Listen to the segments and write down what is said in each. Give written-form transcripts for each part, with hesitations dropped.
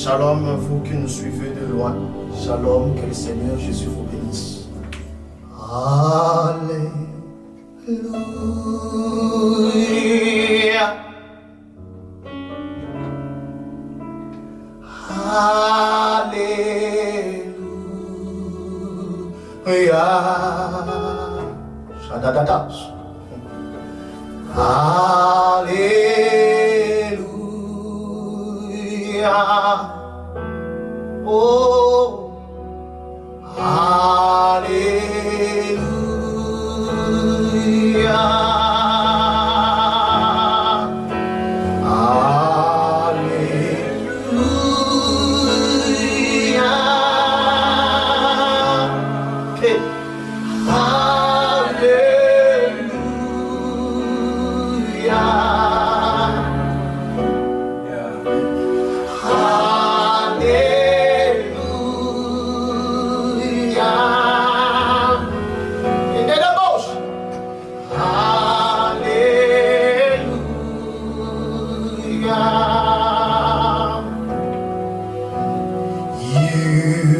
Shalom, vous qui nous suivez de loin. Shalom, que le Seigneur Jésus vous bénisse. Alléluia. Alléluia. Shadadadas. Alléluia. Oh, Alléluia. Alléluia. Okay.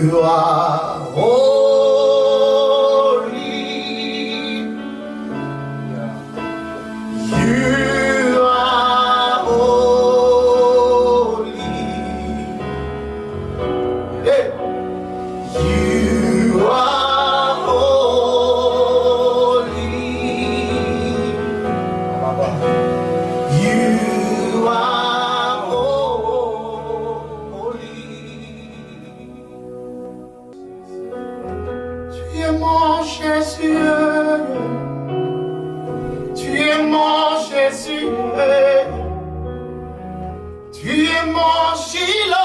You are holy. You are holy. Hey. You are holy. You are holy. Tu es mon Jésus. Tu es mon Jésus. Tu es mon Shiloh.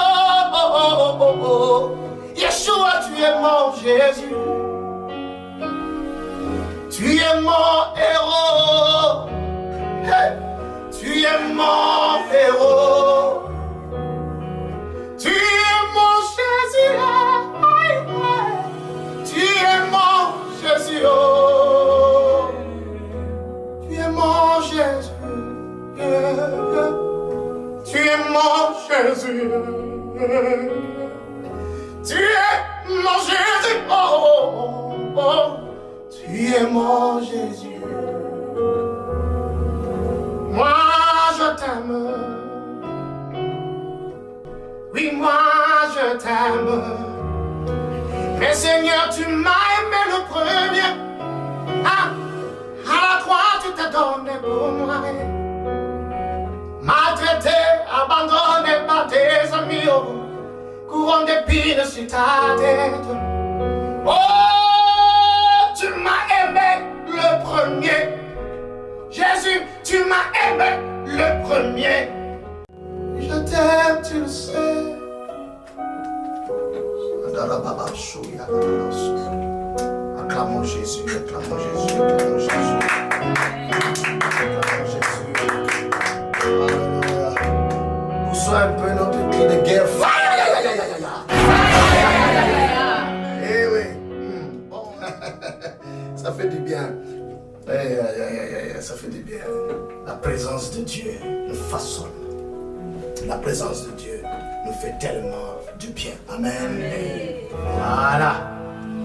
Yeshua, tu es mon Jésus. Tu es mon héros. Hey. Tu es mon héros. Tu es mon Jésus. Tu es mon Jésus. Tu es mon Jésus. Tu es mon Jésus. Tu es mon Jésus. Oh, oh, oh. Tu es mon Jésus. Moi je t'aime. Oui, moi je t'aime. Mais Seigneur, tu m'as aimé le premier. Ah, à la croix, tu t'es donné pour moi. Maltraité, abandonné par tes amis. Oh, couronne d'épines sur ta tête. Oh, tu m'as aimé le premier. Jésus, tu m'as aimé le premier. Je t'aime, tu le sais. Acclamons Jésus, acclamons Jésus, acclamons Jésus. Acclamons Jésus. Alléluia. Poussons un peu notre cri de guerre. Eh oui. Bon. Ça fait du bien. Ça fait du bien. La présence de Dieu nous façonne. La présence de Dieu nous fait tellement du bien. Amen. Voilà.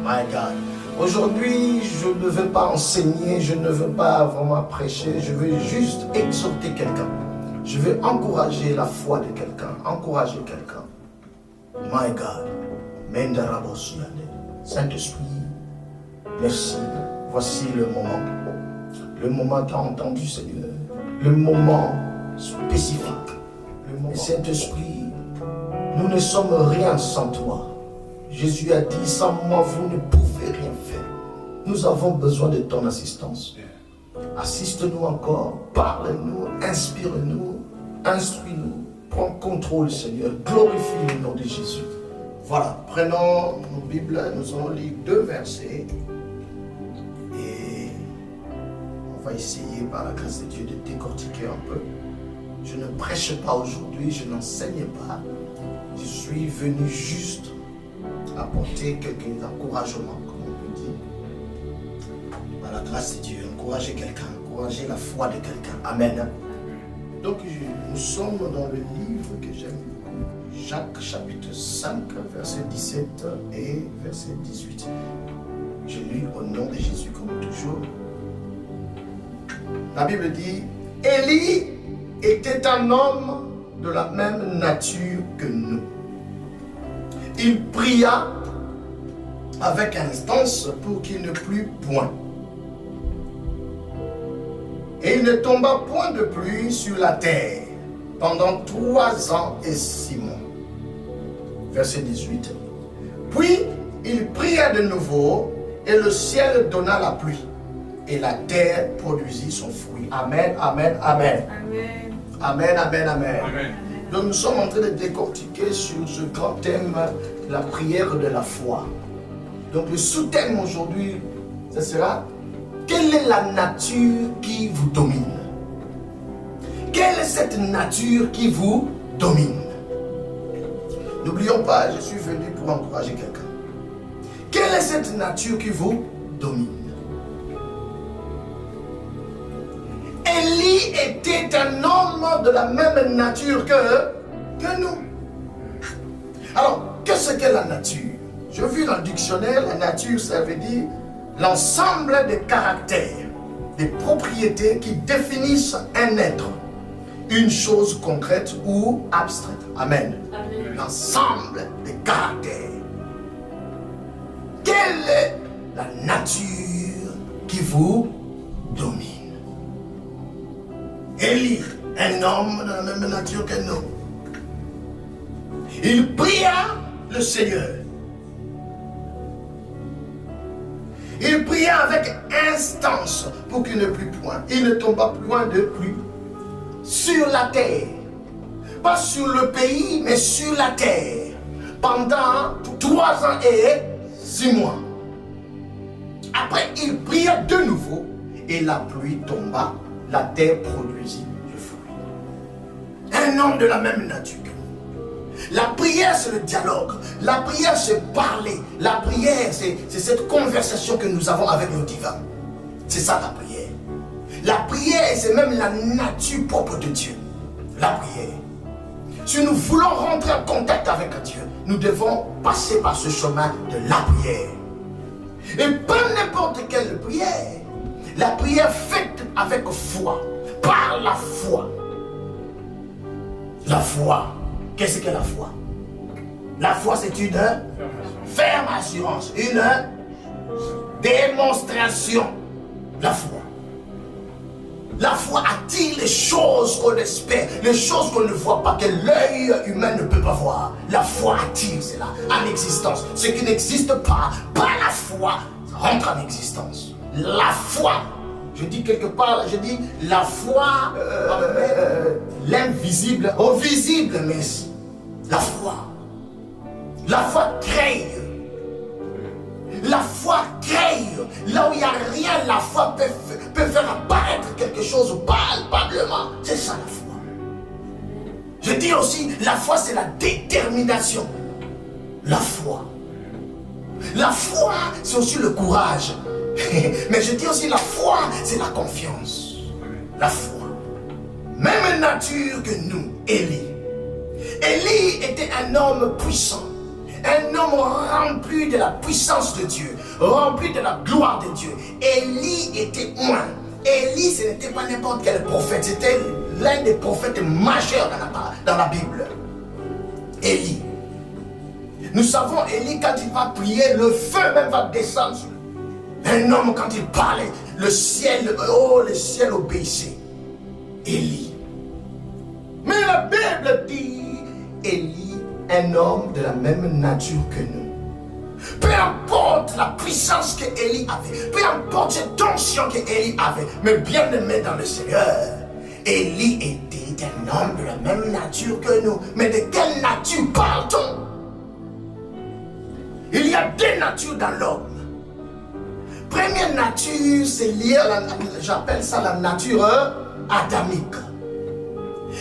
My God. Aujourd'hui, je ne veux pas enseigner, je ne veux pas vraiment prêcher, je veux juste exhorter quelqu'un. Je veux encourager la foi de quelqu'un, encourager quelqu'un. My God. Saint-Esprit, merci. Voici le moment. Le moment qu'a entendu, Seigneur. Le moment spécifique. Saint-Esprit, nous ne sommes rien sans toi. Jésus a dit, sans moi, vous ne pouvez rien faire. Nous avons besoin de ton assistance. Assiste-nous encore, parle-nous, inspire-nous, instruis-nous. Prends contrôle, Seigneur. Glorifie le nom de Jésus. Voilà, prenons nos Bibles, nous allons lire 2 versets. Et on va essayer, par la grâce de Dieu, de décortiquer un peu. Je ne prêche pas aujourd'hui, je n'enseigne pas. Je suis venu juste apporter quelques encouragements, comme on peut dire. Par la grâce de Dieu, encourager quelqu'un, encourager la foi de quelqu'un. Amen. Donc, nous sommes dans le livre que j'aime beaucoup, Jacques chapitre 5, verset 17 et verset 18. Je lis au nom de Jésus comme toujours. La Bible dit, Élie était un homme de la même nature que nous. Il pria avec instance pour qu'il ne plût point. Et il ne tomba point de pluie sur la terre pendant 3 ans et 6 mois. Verset 18. Puis il pria de nouveau, et le ciel donna la pluie, et la terre produisit son fruit. Amen, amen, amen. Amen, amen, amen, amen. Amen. Donc nous sommes en train de décortiquer sur ce grand thème, la prière de la foi. Donc le sous-thème aujourd'hui, ce sera: quelle est la nature qui vous domine? Quelle est cette nature qui vous domine? N'oublions pas, je suis venu pour encourager quelqu'un. Quelle est cette nature qui vous domine? Élie était un homme de la même nature que nous. Alors, qu'est-ce qu'est la nature? Je vu dans le dictionnaire, la nature, ça veut dire l'ensemble des caractères, des propriétés qui définissent un être, une chose concrète ou abstraite. Amen. Amen. L'ensemble des caractères. Quelle est la nature qui vous domine? Élie, un homme de la même nature que nous. Il pria le Seigneur. Il pria avec instance pour qu'il ne plût point. Il ne tomba point de pluie sur la terre. Pas sur le pays, mais sur la terre. Pendant 3 ans et 6 mois. Après, il pria de nouveau et la pluie tomba. La terre produisit du fruit. Un homme de la même nature que nous. La prière, c'est le dialogue. La prière, c'est parler. La prière, c'est cette conversation que nous avons avec le divin. C'est ça la prière. La prière, c'est même la nature propre de Dieu. La prière. Si nous voulons rentrer en contact avec Dieu, nous devons passer par ce chemin de la prière. Et pas n'importe quelle prière. La prière faite avec foi, par la foi. La foi. Qu'est-ce que la foi? La foi, c'est une ferme assurance, une démonstration. La foi. La foi attire les choses qu'on espère, les choses qu'on ne voit pas, que l'œil humain ne peut pas voir. La foi attire cela en existence. Ce qui n'existe pas, par la foi, rentre en existence. La foi, je dis quelque part, je dis la foi, l'invisible au visible, merci. La foi. La foi crée. La foi crée. Là où il n'y a rien, la foi peut faire apparaître quelque chose palpablement. C'est ça la foi. Je dis aussi, la foi c'est la détermination. La foi. La foi c'est aussi le courage. Mais je dis aussi la foi c'est la confiance. La foi. Même nature que nous, Élie. Élie était un homme puissant. Un homme rempli de la puissance de Dieu, rempli de la gloire de Dieu. Élie était un. Élie, ce n'était pas n'importe quel prophète, c'était l'un des prophètes majeurs dans la Bible. Élie. Nous savons, Élie, quand il va prier, le feu même va descendre sur lui. Un homme, quand il parlait, le ciel obéissait. Élie. Mais la Bible dit, Élie, un homme de la même nature que nous. Peu importe la puissance que Élie avait, peu importe cette tension que Élie avait, mais bien aimé dans le Seigneur, Élie était un homme de la même nature que nous. Mais de quelle nature parle-t-on? Il y a 2 natures dans l'homme. Première nature, c'est lié à j'appelle ça la nature adamique.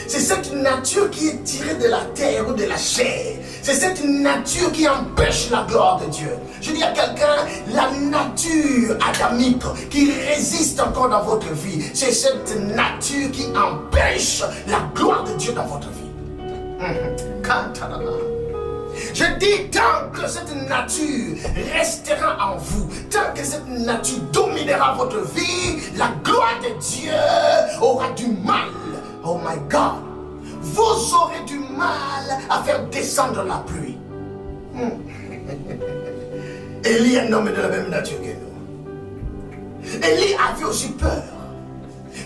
C'est cette nature qui est tirée de la terre ou de la chair. C'est cette nature qui empêche la gloire de Dieu. Je dis à quelqu'un, la nature adamique qui résiste encore dans votre vie, c'est cette nature qui empêche la gloire de Dieu dans votre vie. Je dis, tant que cette nature restera en vous, tant que cette nature dominera votre vie, la gloire de Dieu aura du mal. Oh my God, vous aurez du mal à faire descendre la pluie. Élie est un homme de la même nature que nous. Élie avait aussi peur.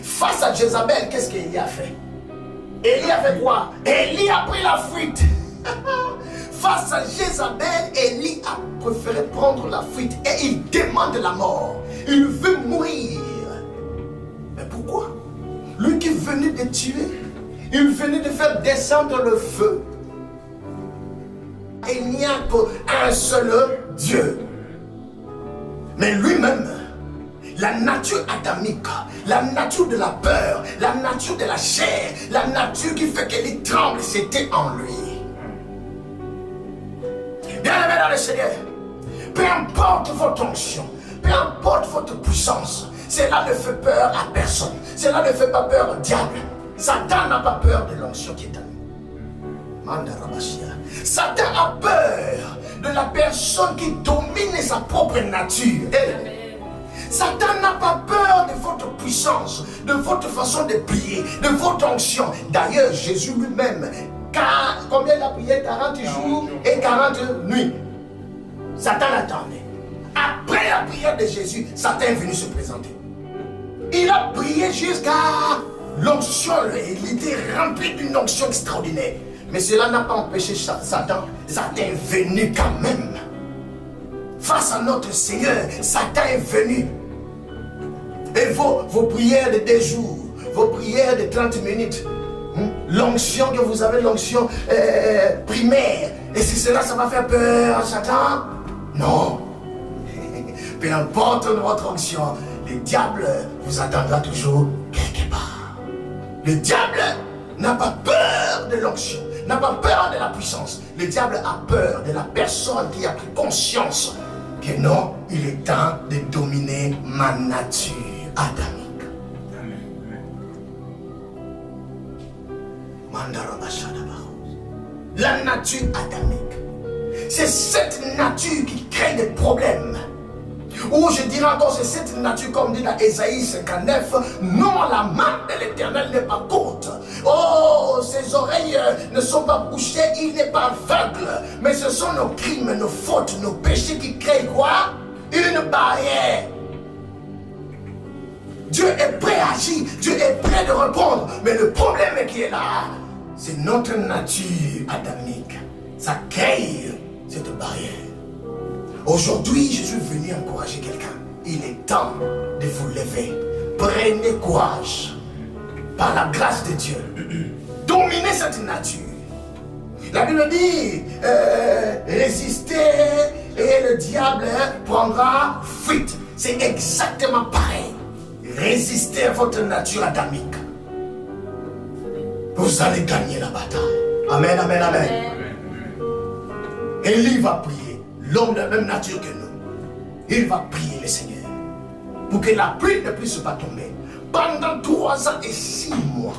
Face à Jézabel, qu'est-ce qu'Élie a fait? Élie a fait quoi? Élie a pris la fuite. Face à Jézabel, Élie a préféré prendre la fuite et il demande la mort. Il veut mourir. Mais pourquoi? Lui qui venait de tuer, il venait de faire descendre le feu. Il n'y a qu'un seul Dieu. Mais lui-même, la nature adamique, la nature de la peur, la nature de la chair, la nature qui fait qu'elle tremble, c'était en lui. Bien-aimé dans le Seigneur, peu importe votre onction, peu importe votre puissance, cela ne fait peur à personne. Cela ne fait pas peur au diable. Satan n'a pas peur de l'onction qui est en nous. Satan a peur de la personne qui domine sa propre nature. Satan n'a pas peur de votre puissance, de votre façon de prier, de votre onction. D'ailleurs, Jésus lui-même, combien il a prié? 40 jours et 40 nuits. Satan l'attendait. Après la prière de Jésus, Satan est venu se présenter. Il a prié jusqu'à l'onction. Il était rempli d'une onction extraordinaire. Mais cela n'a pas empêché Satan. Satan est venu quand même. Face à notre Seigneur, Satan est venu. Et vos prières de 2 jours, vos prières de 30 minutes, l'onction que vous avez, l'onction primaire, et si cela, ça va faire peur à Satan? Non. Peu importe votre onction, le diable vous attendra toujours quelque part. Le diable n'a pas peur de l'onction, n'a pas peur de la puissance. Le diable a peur de la personne qui a pris conscience que non, il est temps de dominer ma nature adamique. La nature adamique, c'est cette nature qui crée des problèmes. Ou je dirais encore, c'est cette nature, comme dit dans Ésaïe 59, non, la main de l'Éternel n'est pas courte. Oh, ses oreilles ne sont pas bouchées, il n'est pas aveugle. Mais ce sont nos crimes, nos fautes, nos péchés qui créent quoi? Une barrière. Dieu est prêt à agir, Dieu est prêt de répondre. Mais le problème qui est là, c'est notre nature adamique. Ça crée cette barrière. Aujourd'hui, je suis venu encourager quelqu'un. Il est temps de vous lever. Prenez courage. Par la grâce de Dieu. Dominez cette nature. La Bible dit, résistez et le diable prendra fuite. C'est exactement pareil. Résistez à votre nature adamique. Vous allez gagner la bataille. Amen, amen, amen. Élie va prier. L'homme de la même nature que nous. Il va prier le Seigneur pour que la pluie ne puisse pas tomber pendant 3 ans et 6 mois.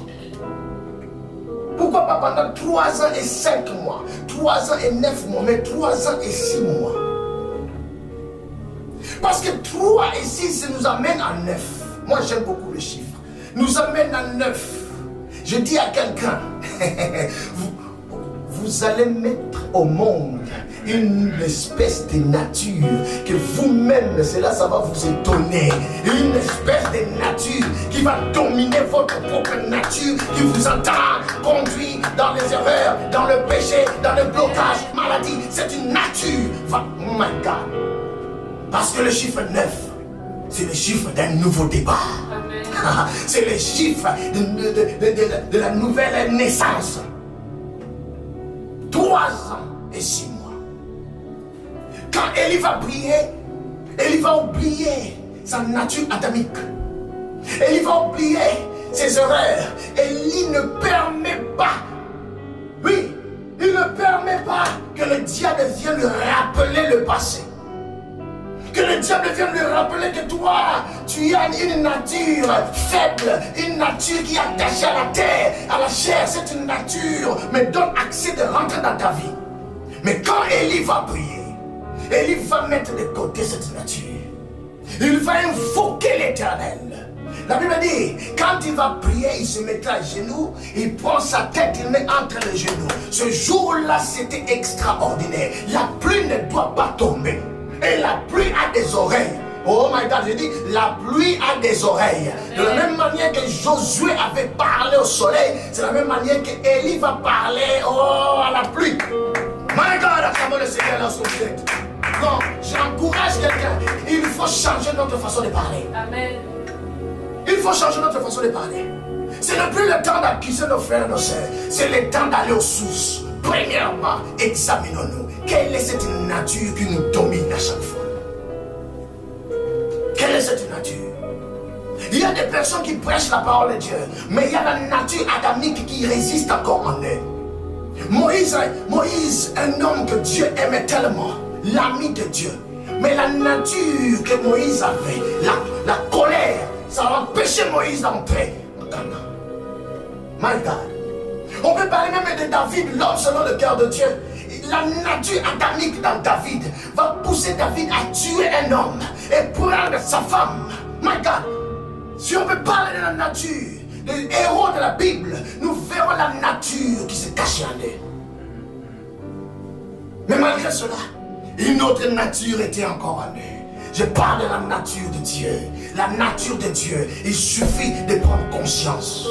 Pourquoi pas pendant 3 ans et 5 mois, 3 ans et 9 mois, mais 3 ans et 6 mois? Parce que 3 et 6 nous amène à 9. Moi j'aime beaucoup le chiffre. Nous amène à 9. Je dis à quelqu'un, vous allez mettre au monde une espèce de nature que vous-même, cela ça va vous étonner. Une espèce de nature qui va dominer votre propre nature, qui vous entend conduire dans les erreurs, dans le péché, dans le blocage, maladie. C'est une nature. Oh my God. Parce que le chiffre 9, c'est le chiffre d'un nouveau départ. C'est le chiffre de la nouvelle naissance. 3 ans et 6 mois. Quand Élie va prier, Élie va oublier sa nature adamique. Élie va oublier ses erreurs. Élie ne permet pas, oui, il ne permet pas que le diable vienne lui rappeler le passé. Que le diable vienne lui rappeler que toi, tu as une nature faible, une nature qui est attachée à la terre, à la chair. Cette nature me donne accès de rentrer dans ta vie. Mais quand Élie va prier, Élie va mettre de côté cette nature. Il va invoquer l'Éternel. La Bible dit, quand il va prier, il se mettra à genoux, il prend sa tête, il met entre les genoux. Ce jour-là, c'était extraordinaire. La pluie ne doit pas tomber. Et la pluie a des oreilles. Oh my God, je dis, la pluie a des oreilles. De la même manière que Josué avait parlé au soleil, c'est la même manière que Élie va parler à la pluie. My God, acclamons le Seigneur dans son tête. Non, j'encourage quelqu'un. Il faut changer notre façon de parler. Amen. Il faut changer notre façon de parler. Ce n'est plus le temps d'accuser nos frères et nos sœurs. C'est le temps d'aller aux sources. Premièrement, examinons-nous. Quelle est cette nature qui nous domine à chaque fois? Quelle est cette nature? Il y a des personnes qui prêchent la parole de Dieu, mais il y a la nature adamique qui résiste encore en eux. Moïse, un homme que Dieu aimait tellement, l'ami de Dieu. Mais la nature que Moïse avait, la colère, ça a empêché Moïse d'entrer en Canaan. My God. On peut parler même de David, l'homme selon le cœur de Dieu. La nature adamique dans David va pousser David à tuer un homme et prendre sa femme. My God. Si on peut parler de la nature, des héros de la Bible, nous verrons la nature qui se cache en eux. Mais malgré cela, une autre nature était encore en eux. Je parle de la nature de Dieu. La nature de Dieu, il suffit de prendre conscience.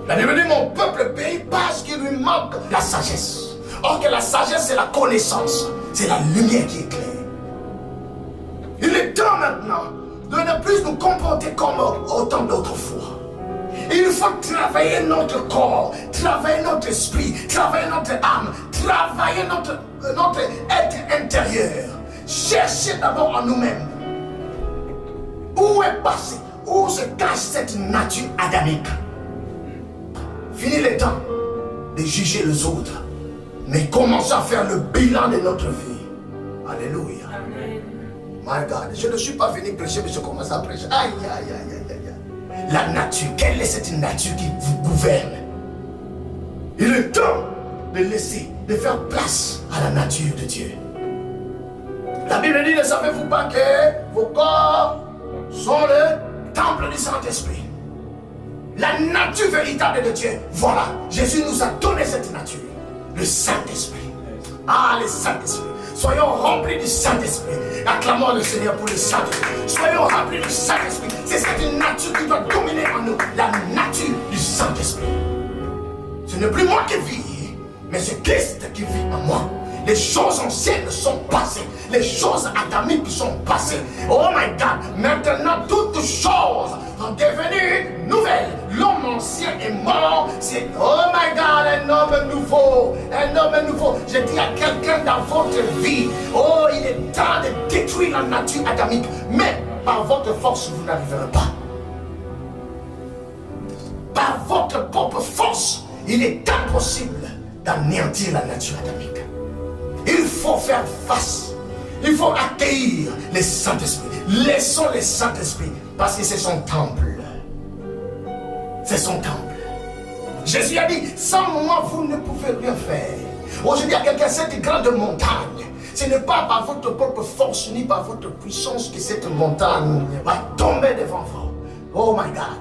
La Bible dit, mon peuple périt parce qu'il lui manque la sagesse. Or que la sagesse, c'est la connaissance. C'est la lumière qui éclaire. Il est temps maintenant de ne plus nous comporter comme autant d'autrefois. Il faut travailler notre corps, travailler notre esprit, travailler notre âme, travailler notre être intérieur. Chercher d'abord en nous-mêmes. Où est passé, où se cache cette nature adamique? Fini le temps de juger les autres, mais commençons à faire le bilan de notre vie. Alléluia. Amen. My God, je ne suis pas venu prêcher, mais je commence à prêcher. Aïe, aïe, aïe, aïe, aïe. La nature, quelle est cette nature qui vous gouverne? Il est temps de laisser, de faire place à la nature de Dieu. La Bible dit, ne savez-vous pas que vos corps sont le temple du Saint-Esprit? La nature véritable de Dieu. Voilà, Jésus nous a donné cette nature. Le Saint-Esprit. Ah, le Saint-Esprit. Soyons remplis du Saint-Esprit. Acclamons le Seigneur pour le Saint-Esprit. Soyons remplis du Saint-Esprit. C'est cette nature qui doit dominer en nous. La nature du Saint-Esprit. Ce n'est plus moi qui vis, mais c'est Christ qui vit en moi. Les choses anciennes sont passées. Les choses adamiques sont passées. Oh my God. Maintenant, toutes choses sont devenues nouvelles. L'homme ancien est mort. C'est, oh my God, un homme nouveau. Un homme nouveau. Je dis à quelqu'un dans votre vie, oh, il est temps de détruire la nature adamique. Mais par votre force, vous n'arriverez pas. Par votre propre force, il est impossible d'anéantir la nature adamique. Il faut faire face. Il faut accueillir le Saint-Esprit. Laissons le Saint-Esprit parce que c'est son temple. C'est son temple. Jésus a dit, sans moi, vous ne pouvez rien faire. Aujourd'hui, il y a quelqu'un, cette grande montagne. Ce n'est pas par votre propre force ni par votre puissance que cette montagne va tomber devant vous. Oh my God.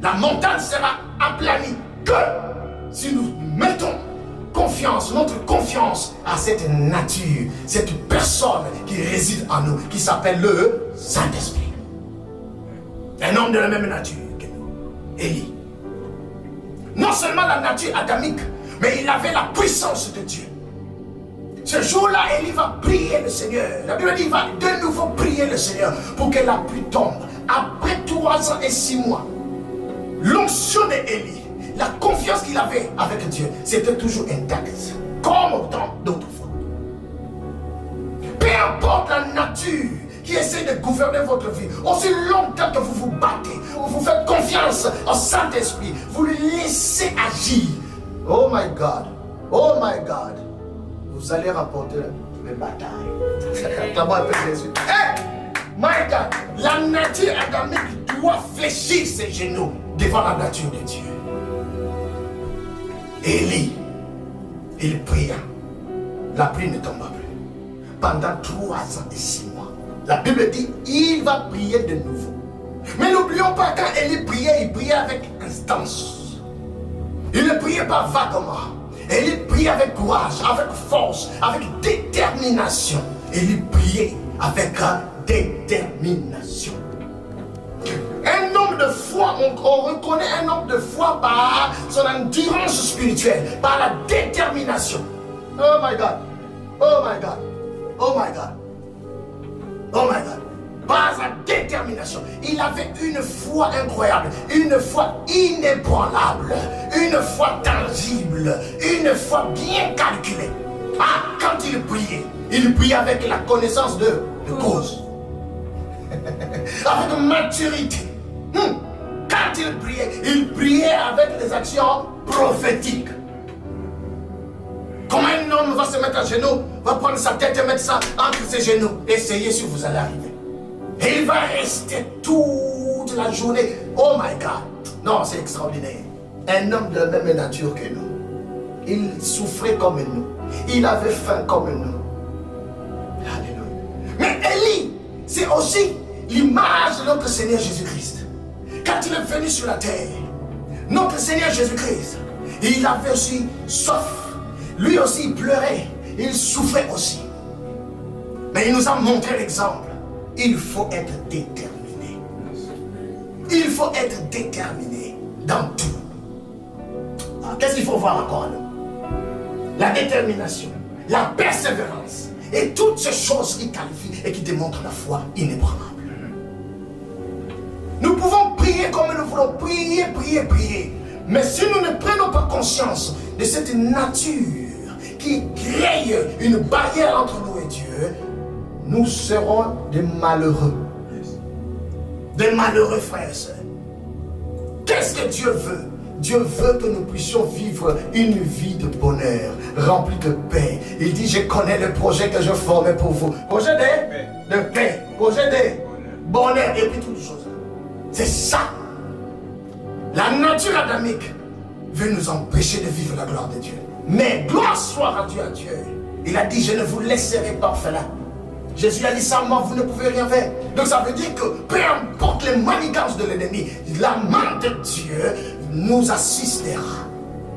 La montagne sera aplanie que si nous mettons confiance, notre confiance à cette nature, cette personne qui réside en nous, qui s'appelle le Saint-Esprit. Un homme de la même nature que nous, Élie. Non seulement la nature adamique, mais il avait la puissance de Dieu. Ce jour-là, Élie va prier le Seigneur. La Bible dit qu'il va de nouveau prier le Seigneur pour que la pluie tombe. Après 3 ans et 6 mois, l'onction d'Élie, la confiance qu'il avait avec Dieu, c'était toujours intacte, comme au temps d'autrefois. Peu importe la nature qui essaie de gouverner votre vie, aussi longtemps que vous vous battez, vous faites confiance au Saint-Esprit, vous le laissez agir. Oh my God, oh my God, vous allez rapporter les batailles. D'abord, Jésus. Hey, my God, la nature adamique doit fléchir ses genoux devant la nature de Dieu. Élie, il pria. La pluie ne tomba plus. Pendant 3 ans et 6 mois. La Bible dit, il va prier de nouveau. Mais n'oublions pas, quand Élie priait, il priait avec instance. Il ne priait pas vaguement. Élie priait avec courage, avec force, avec détermination. Élie priait avec détermination. Un homme de foi, on reconnaît un homme de foi par son endurance spirituelle, par la détermination. Oh my God, oh my God, oh my God, oh my God. Par sa détermination, il avait une foi incroyable, une foi inébranlable, une foi tangible, une foi bien calculée. Ah, quand il priait avec la connaissance de cause, avec maturité. Quand il priait avec les actions prophétiques. Comment un homme va se mettre à genoux, va prendre sa tête et mettre ça entre ses genoux, essayez si vous allez arriver. Et il va rester toute la journée. Oh my God. Non, c'est extraordinaire. Un homme de la même nature que nous. Il souffrait comme nous. Il avait faim comme nous. Alléluia. Mais Élie, c'est aussi l'image de notre Seigneur Jésus-Christ. Quand il est venu sur la terre, notre Seigneur Jésus-Christ, il avait aussi soif. Lui aussi, il pleurait. Il souffrait aussi. Mais il nous a montré l'exemple. Il faut être déterminé. Il faut être déterminé dans tout. Qu'est-ce qu'il faut voir encore? La détermination, la persévérance et toutes ces choses qui qualifient et qui démontrent la foi inébranlable. Nous pouvons prier comme nous voulons, prier. Mais si nous ne prenons pas conscience de cette nature qui crée une barrière entre nous et Dieu, nous serons des malheureux. Des malheureux frères et sœurs. Qu'est-ce que Dieu veut? Dieu veut que nous puissions vivre une vie de bonheur, remplie de paix. Il dit, je connais le projet que je formais pour vous. Projet de paix, projet de bonheur et puis toutes choses. C'est ça. La nature adamique veut nous empêcher de vivre la gloire de Dieu. Mais gloire soit rendue à Dieu. Il a dit, je ne vous laisserai pas orphelin. Jésus a dit, sans moi, vous ne pouvez rien faire. Donc ça veut dire que peu importe les manigances de l'ennemi, la main de Dieu nous assistera.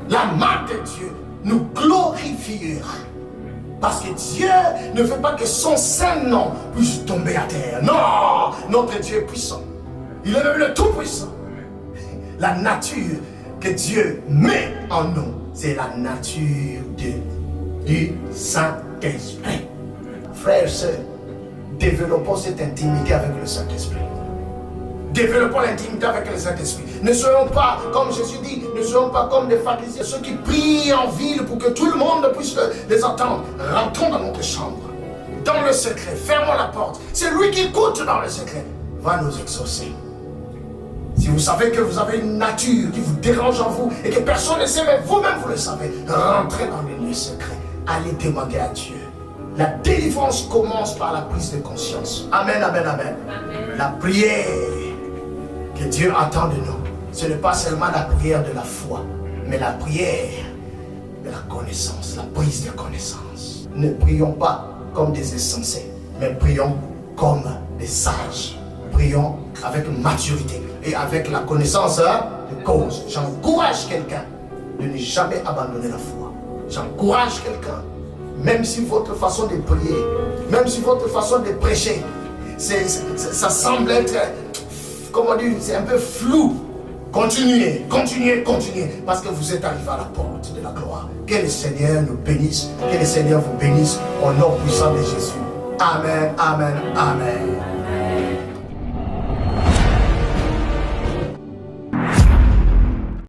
La main de Dieu nous glorifiera. Parce que Dieu ne veut pas que son saint nom puisse tomber à terre. Non, notre Dieu est puissant. Il est même le Tout-Puissant. La nature que Dieu met en nous, c'est la nature du Saint-Esprit. Frères et sœurs, développons cette intimité avec le Saint-Esprit. Développons l'intimité avec le Saint-Esprit. Ne soyons pas, comme Jésus dit, ne soyons pas comme des pharisiens, ceux qui prient en ville pour que tout le monde puisse les entendre. Rentrons dans notre chambre, dans le secret, fermons la porte. C'est lui qui écoute dans le secret, va nous exaucer. Si vous savez que vous avez une nature qui vous dérange en vous et que personne ne sait, mais vous-même vous le savez, rentrez dans les lieux secrets. Allez demander à Dieu. La délivrance commence par la prise de conscience. Amen, amen, amen. Amen. La prière que Dieu attend de nous, ce n'est pas seulement la prière de la foi, mais la prière de la connaissance, la prise de connaissance. Ne prions pas comme des insensés, mais prions comme des sages. Prions avec maturité et avec la connaissance de cause. J'encourage quelqu'un de ne jamais abandonner la foi. J'encourage quelqu'un, même si votre façon de prier, même si votre façon de prêcher, ça semble être, comment dire, c'est un peu flou. Continuez, parce que vous êtes arrivé à la porte de la gloire. Que le Seigneur nous bénisse, que le Seigneur vous bénisse au nom puissant de Jésus. Amen, amen, amen.